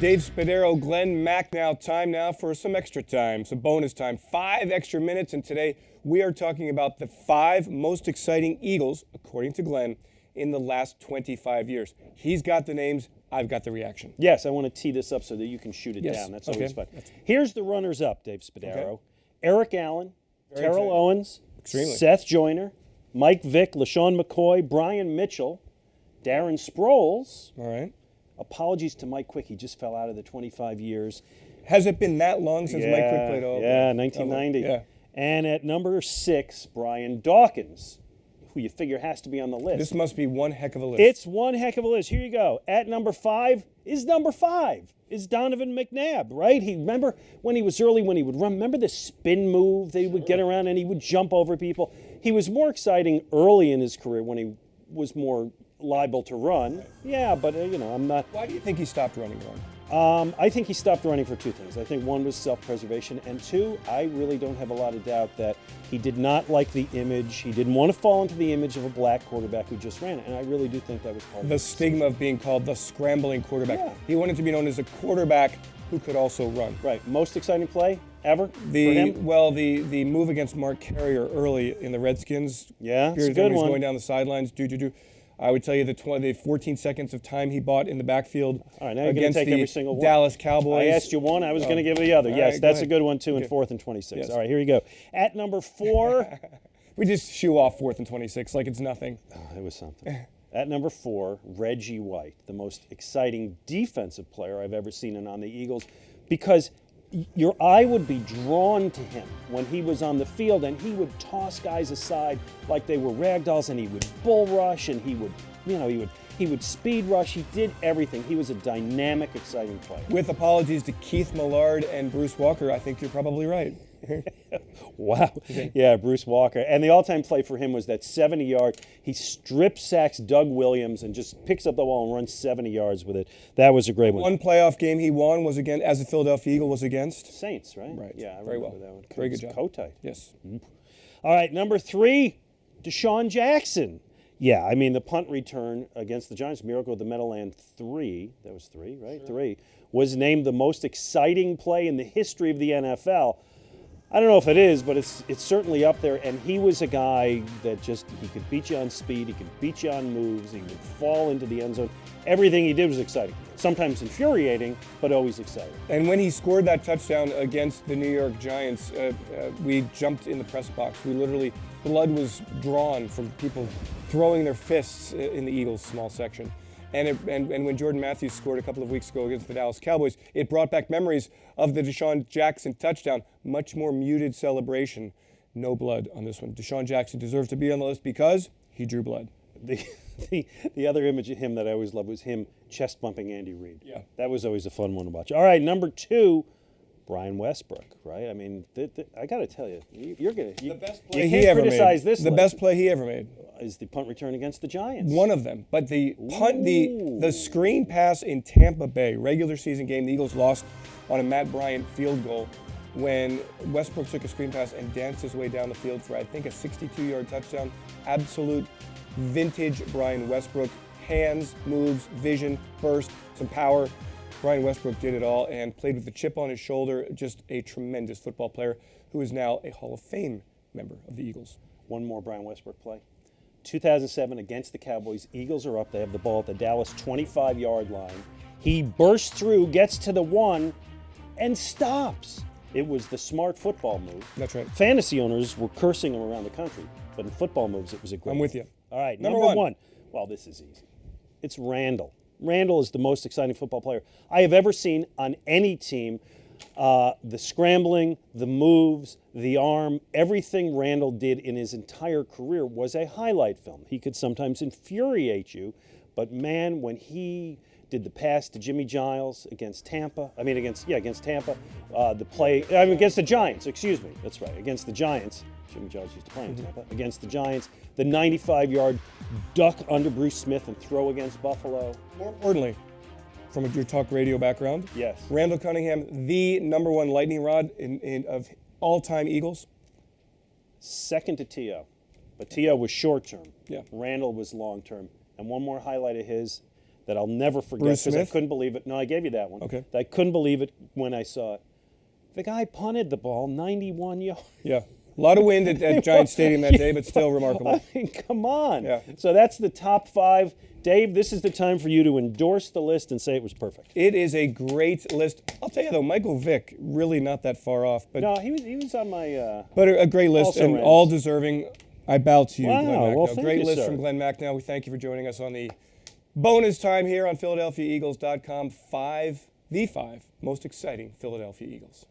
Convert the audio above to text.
Dave Spadaro, Glenn Mack now. Time now for some extra time, some bonus time. 5 extra minutes, and today we are talking about the 5 most exciting Eagles, according to Glenn, in the last 25 years. He's got the names, I've got the reaction. Yes, I want to tee this up so that you can shoot it down. That's always fun. Here's the runners-up, Dave Spadaro. Okay. Eric Allen, Terrell exciting. Owens, Extremely. Seth Joyner, Mike Vick, LaShawn McCoy, Brian Mitchell, Darren Sproles. All right. Apologies to Mike Quick. He just fell out of the 25 years. Has it been that long since Mike Quick played all? Yeah, 1990. Yeah. And at number 6, Brian Dawkins, who you figure has to be on the list. This must be one heck of a list. It's one heck of a list. Here you go. At number 5 is Donovan McNabb, right? Remember when he was early, when he would run, remember the spin move that he would get around and he would jump over people? He was more exciting early in his career when he was more liable to run. Yeah, but I'm not. Why do you think he stopped running, Ron? I think he stopped running for 2 things. I think 1 was self-preservation, and 2, I really don't have a lot of doubt that he did not like the image. He didn't want to fall into the image of a black quarterback who just ran, and I really do think that was part of The it. stigma of being called the scrambling quarterback. Yeah. He wanted to be known as a quarterback who could also run. Right. Most exciting play ever for The him? the move against Mark Carrier early in the Redskins. Yeah, it's period a of time good he was one. going down the sidelines. I would tell you the 14 seconds of time he bought in the backfield All right, now you're going to against take the every single one. Dallas Cowboys. I asked you one, I was going to give you the other. All Yes, right, go that's a ahead. good one, too, in Okay. 4th and 26. Yes. All right, here you go. At number 4, We just shoo off 4th and 26 like it's nothing. it was something. At number 4, Reggie White, the most exciting defensive player I've ever seen on the Eagles, because your eye would be drawn to him when he was on the field, and he would toss guys aside like they were rag dolls, and he would bull rush, and he would speed rush. He did everything. He was a dynamic, exciting player. With apologies to Keith Millard and Bruce Walker, I think you're probably right. Wow. Yeah, Bruce Walker. And the all-time play for him was that 70-yard. He strip sacks Doug Williams and just picks up the ball and runs 70 yards with it. That was a great one. One playoff game he won was against, as a Philadelphia Eagle, was against. Saints, right? Right. Yeah, I Very remember well. that one. Very good job. Kotite. Yes. All right, number 3, Deshaun Jackson. Yeah, I mean, the punt return against the Giants, Miracle of the Meadowland 3, that was 3, right? Sure. 3, was named the most exciting play in the history of the NFL. I don't know if it is, but it's certainly up there. And he was a guy that he could beat you on speed, he could beat you on moves, he would fall into the end zone. Everything he did was exciting. Sometimes infuriating, but always exciting. And when he scored that touchdown against the New York Giants, we jumped in the press box. We literally, blood was drawn from people throwing their fists in the Eagles' small section. And when Jordan Matthews scored a couple of weeks ago against the Dallas Cowboys, it brought back memories of the Deshaun Jackson touchdown. Much more muted celebration. No blood on this one. Deshaun Jackson deserves to be on the list because he drew blood. The other image of him that I always loved was him chest bumping Andy Reid. Yeah. That was always a fun one to watch. All right, number 2, Brian Westbrook, right? I mean, I got to tell you, you're going to... The best play you he can't ever criticize made. this The list. best play he ever made. Is the punt return against the Giants. One of them. But the punt, the screen pass in Tampa Bay, regular season game, the Eagles lost on a Matt Bryant field goal when Westbrook took a screen pass and danced his way down the field for, I think, a 62-yard touchdown. Absolute vintage Brian Westbrook. Hands, moves, vision, burst, some power. Brian Westbrook did it all and played with a chip on his shoulder. Just a tremendous football player who is now a Hall of Fame member of the Eagles. One more Brian Westbrook play. 2007 against the Cowboys. Eagles are up. They have the ball at the Dallas 25-yard line. He bursts through, gets to the 1, and stops. It was the smart football move. That's right. Fantasy owners were cursing him around the country, but in football moves, it was a great I'm with move. you. All right, Number number one. 1. Well, this is easy. It's Randall. Randall is the most exciting football player I have ever seen on any team. The scrambling, the moves, the arm, everything Randall did in his entire career was a highlight film. He could sometimes infuriate you, but man, when he did the pass to Jimmy Giles against Tampa, against Tampa, against the Giants, excuse me, that's right, against the Giants. Jimmy Giles used to play in Tampa. Against the Giants, the 95-yard duck under Bruce Smith and throw against Buffalo. More importantly, from your talk radio background, Yes. Randall Cunningham, the number 1 lightning rod of all-time Eagles. Second to T.O. But T.O. was short-term. Yeah. Randall was long-term. And one more highlight of his, that I'll never forget Bruce because I Smith? couldn't believe it. No, I gave you that one. Okay. I couldn't believe it when I saw it. The guy punted the ball 91 yards. Yeah. A lot of wind at Giant Stadium that day, but still remarkable. I mean, come on. Yeah. So that's the top 5. Dave, this is the time for you to endorse the list and say it was perfect. It is a great list. I'll tell you though, Michael Vick, really not that far off, but No, he was on my. but a great list Also and Rams. all deserving. I bow to you, Wow, Glenn Macnow. well, thank Great you, list sir. from Glenn Macnow. We thank you for joining us on the bonus time here on PhiladelphiaEagles.com. The 5 most exciting Philadelphia Eagles.